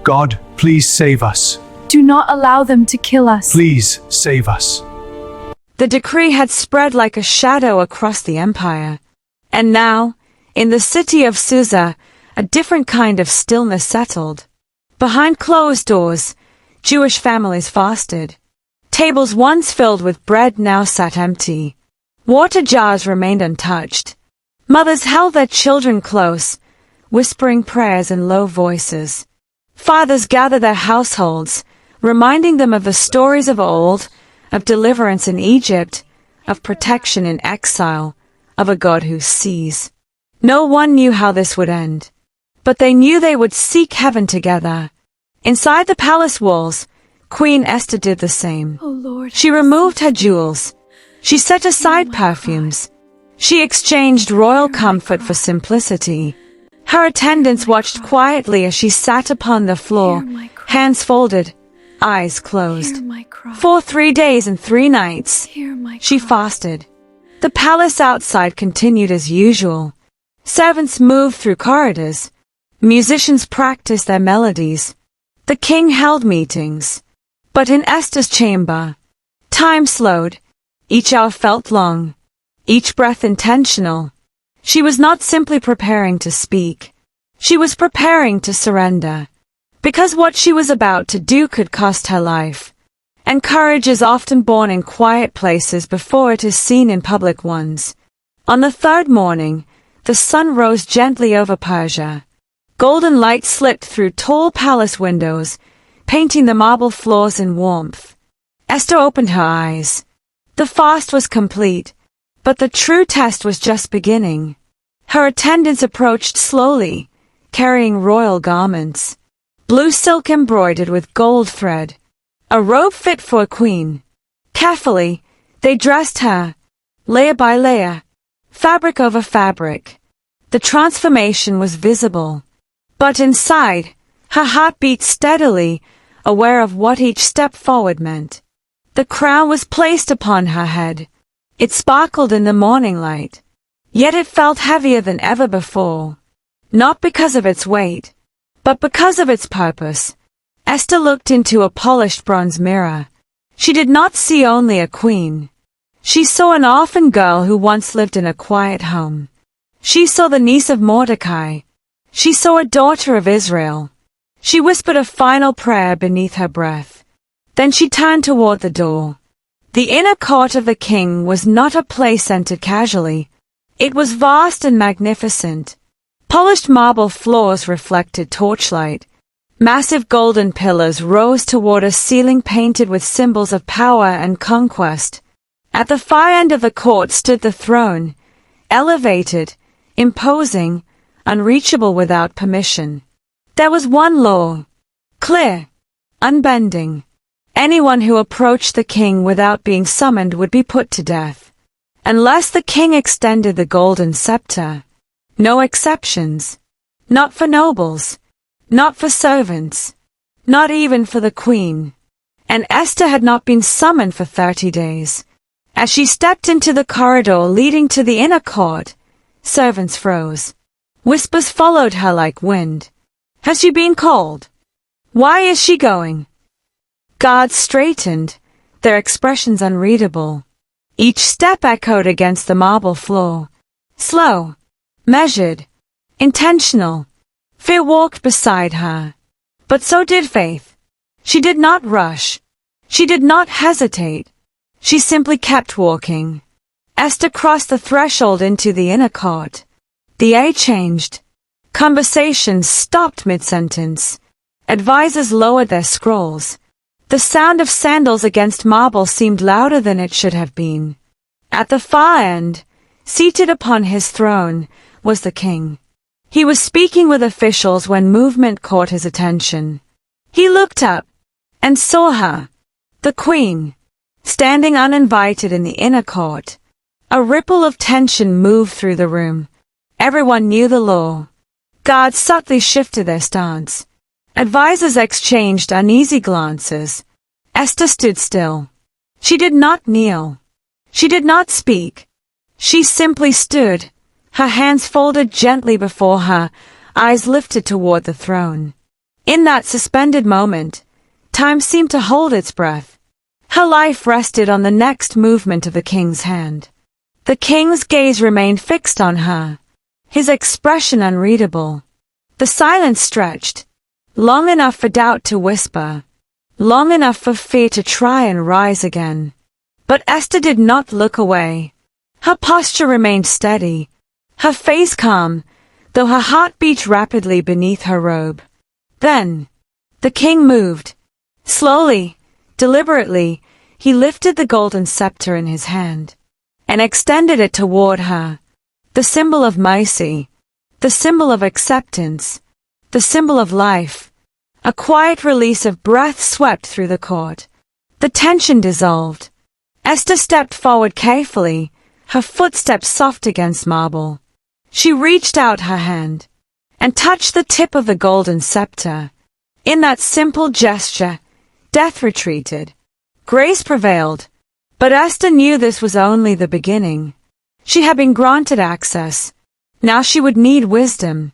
God, please save us. Do not allow them to kill us. Please save us. The decree had spread like a shadow across the empire. And now, in the city of Susa, a different kind of stillness settled. Behind closed doors, Jewish families fasted. Tables once filled with bread now sat empty. Water jars remained untouched. Mothers held their children close, whispering prayers in low voices. Fathers gathered their households, reminding them of the stories of old, of deliverance in Egypt, of protection in exile, of a God who sees. No one knew how this would end, but they knew they would seek heaven together. Inside the palace walls, Queen Esther did the same. Oh Lord, she removed her jewels. She set aside perfumes. She exchanged royal comfort for simplicity. Her attendants watched quietly as she sat upon the floor, hands folded, eyes closed. For 3 days and 3 nights, she fasted. The palace outside continued as usual. Servants moved through corridors. Musicians practiced their melodies. The king held meetings. But in Esther's chamber, time slowed. Each hour felt long, each breath intentional. She was not simply preparing to speak. She was preparing to surrender. Because what she was about to do could cost her life. And courage is often born in quiet places before it is seen in public ones. On the 3rd morning, the sun rose gently over Persia. Golden light slipped through tall palace windows, painting the marble floors in warmth. Esther opened her eyes. The fast was complete, but the true test was just beginning. Her attendants approached slowly, carrying royal garments. Blue silk embroidered with gold thread. A robe fit for a queen. Carefully, they dressed her, layer by layer, fabric over fabric. The transformation was visible. But inside, her heart beat steadily, aware of what each step forward meant. The crown was placed upon her head. It sparkled in the morning light. Yet it felt heavier than ever before. Not because of its weight, but because of its purpose. Esther looked into a polished bronze mirror. She did not see only a queen. She saw an orphan girl who once lived in a quiet home. She saw the niece of Mordecai. She saw a daughter of Israel. She whispered a final prayer beneath her breath. Then she turned toward the door. The inner court of the king was not a place entered casually. It was vast and magnificent. Polished marble floors reflected torchlight. Massive golden pillars rose toward a ceiling painted with symbols of power and conquest. At the far end of the court stood the throne, elevated, imposing, unreachable without permission. There was one law, clear, unbending. Anyone who approached the king without being summoned would be put to death. Unless the king extended the golden scepter. No exceptions. Not for nobles. Not for servants. Not even for the queen. And Esther had not been summoned for 30 days. As she stepped into the corridor leading to the inner court, servants froze. Whispers followed her like wind. Has she been called? Why is she going? Guards straightened, their expressions unreadable. Each step echoed against the marble floor. Slow, measured, intentional. Fear walked beside her. But so did faith. She did not rush. She did not hesitate. She simply kept walking. Esther crossed the threshold into the inner court. The air changed. Conversations stopped mid-sentence. Advisors lowered their scrolls. The sound of sandals against marble seemed louder than it should have been. At the far end, seated upon his throne, was the king. He was speaking with officials when movement caught his attention. He looked up and saw her, the queen, standing uninvited in the inner court. A ripple of tension moved through the room. Everyone knew the law. Guards subtly shifted their stance. Advisors exchanged uneasy glances. Esther stood still. She did not kneel. She did not speak. She simply stood, her hands folded gently before her, eyes lifted toward the throne. In that suspended moment, time seemed to hold its breath. Her life rested on the next movement of the king's hand. The king's gaze remained fixed on her, his expression unreadable. The silence stretched, long enough for doubt to whisper, long enough for fear to try and rise again. But Esther did not look away. Her posture remained steady, her face calm, though her heart beat rapidly beneath her robe. Then, the king moved. Slowly, deliberately, he lifted the golden scepter in his hand and extended it toward her, the symbol of mercy, the symbol of acceptance, the symbol of life. A quiet release of breath swept through the court. The tension dissolved. Esther stepped forward carefully, her footsteps soft against marble. She reached out her hand and touched the tip of the golden scepter. In that simple gesture, death retreated. Grace prevailed. But Esther knew this was only the beginning. She had been granted access. Now she would need wisdom.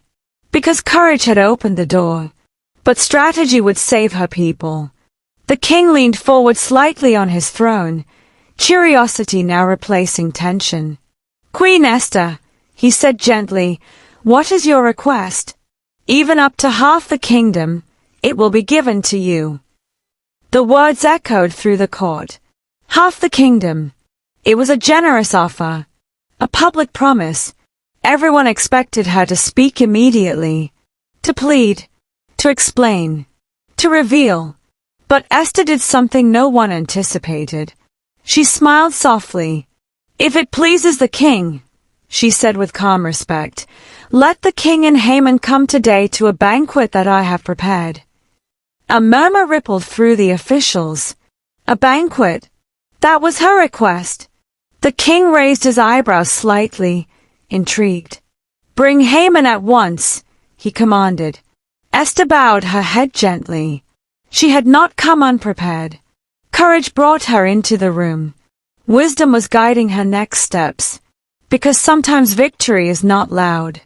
Because courage had opened the door, but strategy would save her people. The king leaned forward slightly on his throne, curiosity now replacing tension. "Queen Esther," he said gently, "what is your request? Even up to half the kingdom, it will be given to you." The words echoed through the court. Half the kingdom. It was a generous offer, a public promise. Everyone expected her to speak immediately, to plead, to explain, to reveal. But Esther did something no one anticipated. She smiled softly. "If it pleases the king," she said with calm respect, "let the king and Haman come today to a banquet that I have prepared." A murmur rippled through the officials. A banquet? That was her request. The king raised his eyebrows slightly, intrigued. "Bring Haman at once," he commanded. Esther bowed her head gently. She had not come unprepared. Courage brought her into the room. Wisdom was guiding her next steps. Because sometimes victory is not loud.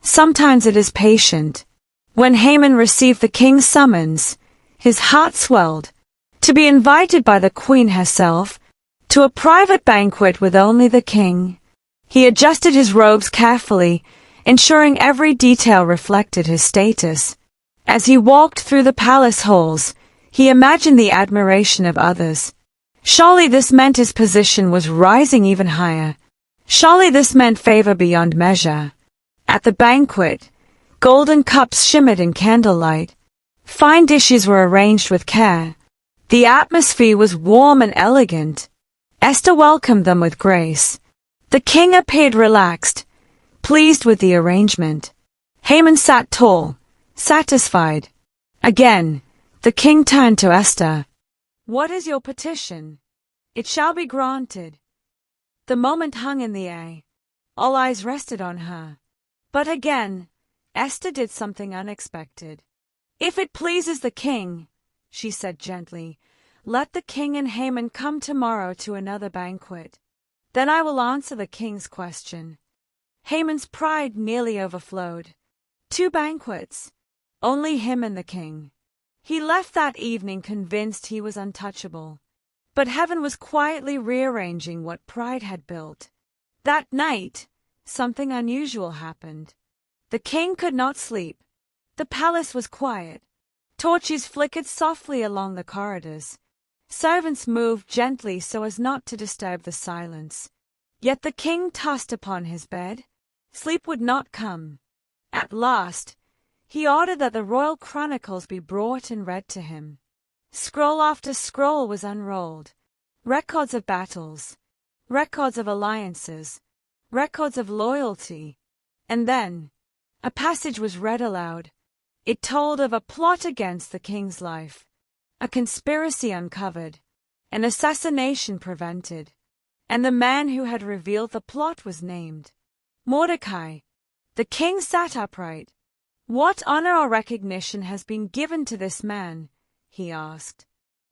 Sometimes it is patient. When Haman received the king's summons, his heart swelled. To be invited by the queen herself, to a private banquet with only the king. He adjusted his robes carefully, ensuring every detail reflected his status. As he walked through the palace halls, he imagined the admiration of others. Surely this meant his position was rising even higher. Surely this meant favor beyond measure. At the banquet, golden cups shimmered in candlelight. Fine dishes were arranged with care. The atmosphere was warm and elegant. Esther welcomed them with grace. The king appeared relaxed, pleased with the arrangement. Haman sat tall, satisfied. Again, the king turned to Esther. "What is your petition? It shall be granted." The moment hung in the air. All eyes rested on her. But again, Esther did something unexpected. "If it pleases the king," she said gently, "let the king and Haman come tomorrow to another banquet. Then I will answer the king's question." Haman's pride nearly overflowed. 2 banquets. Only him and the king. He left that evening convinced he was untouchable. But heaven was quietly rearranging what pride had built. That night, something unusual happened. The king could not sleep. The palace was quiet. Torches flickered softly along the corridors. Servants moved gently so as not to disturb the silence. Yet the king tossed upon his bed. Sleep would not come. At last, he ordered that the royal chronicles be brought and read to him. Scroll after scroll was unrolled. Records of battles, records of alliances, records of loyalty. And then, a passage was read aloud. It told of a plot against the king's life, a conspiracy uncovered, an assassination prevented, and the man who had revealed the plot was named. Mordecai. The king sat upright. "What honor or recognition has been given to this man?" he asked.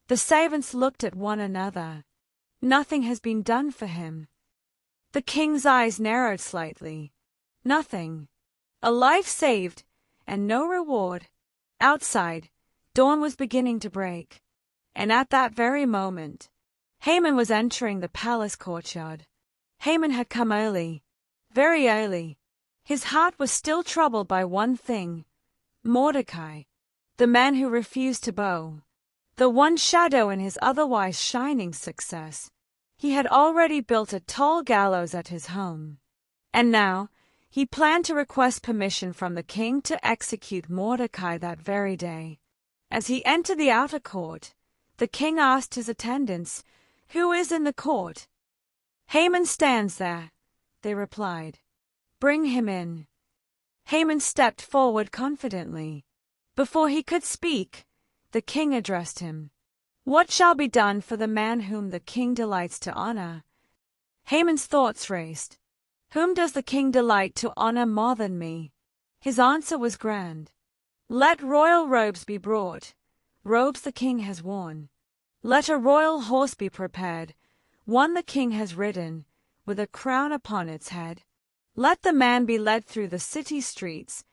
The servants looked at one another. "Nothing has been done for him." The king's eyes narrowed slightly. "Nothing. A life saved, and no reward." Outside, dawn was beginning to break, and at that very moment, Haman was entering the palace courtyard. Haman had come early, very early. His heart was still troubled by one thing: Mordecai, the man who refused to bow, the one shadow in his otherwise shining success. He had already built a tall gallows at his home, and now he planned to request permission from the king to execute Mordecai that very day. As he entered the outer court, the king asked his attendants, "Who is in the court?" "Haman stands there," they replied. "Bring him in." Haman stepped forward confidently. Before he could speak, the king addressed him. "What shall be done for the man whom the king delights to honor?" Haman's thoughts raced. Whom does the king delight to honor more than me? His answer was grand. "Let royal robes be brought, robes the king has worn. Let a royal horse be prepared, one the king has ridden, with a crown upon its head. Let the man be led through the city streets,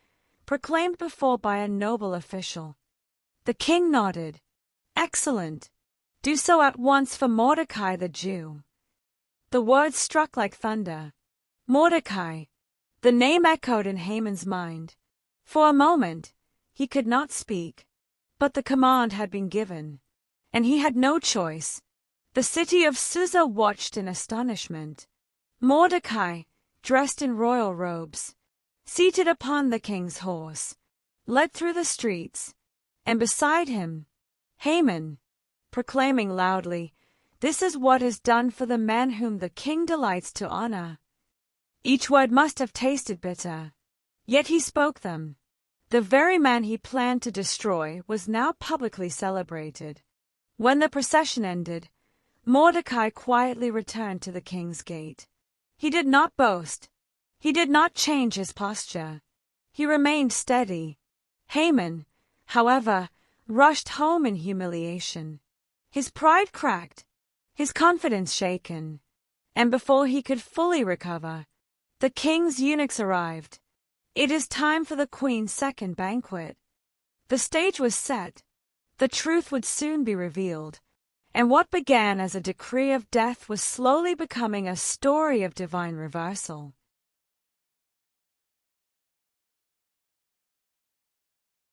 proclaimed before by a noble official." The king nodded. "Excellent. Do so at once for Mordecai the Jew." The words struck like thunder. Mordecai. The name echoed in Haman's mind. For a moment, he could not speak, but the command had been given, and he had no choice. The city of Susa watched in astonishment. Mordecai, dressed in royal robes, seated upon the king's horse, led through the streets, and beside him, Haman, proclaiming loudly, "This is what is done for the man whom the king delights to honor." Each word must have tasted bitter, yet he spoke them. The very man he planned to destroy was now publicly celebrated. When the procession ended, Mordecai quietly returned to the king's gate. He did not boast. He did not change his posture. He remained steady. Haman, however, rushed home in humiliation. His pride cracked, his confidence shaken, and before he could fully recover, the king's eunuchs arrived. It is time for the queen's second banquet. The stage was set. The truth would soon be revealed, and what began as a decree of death was slowly becoming a story of divine reversal.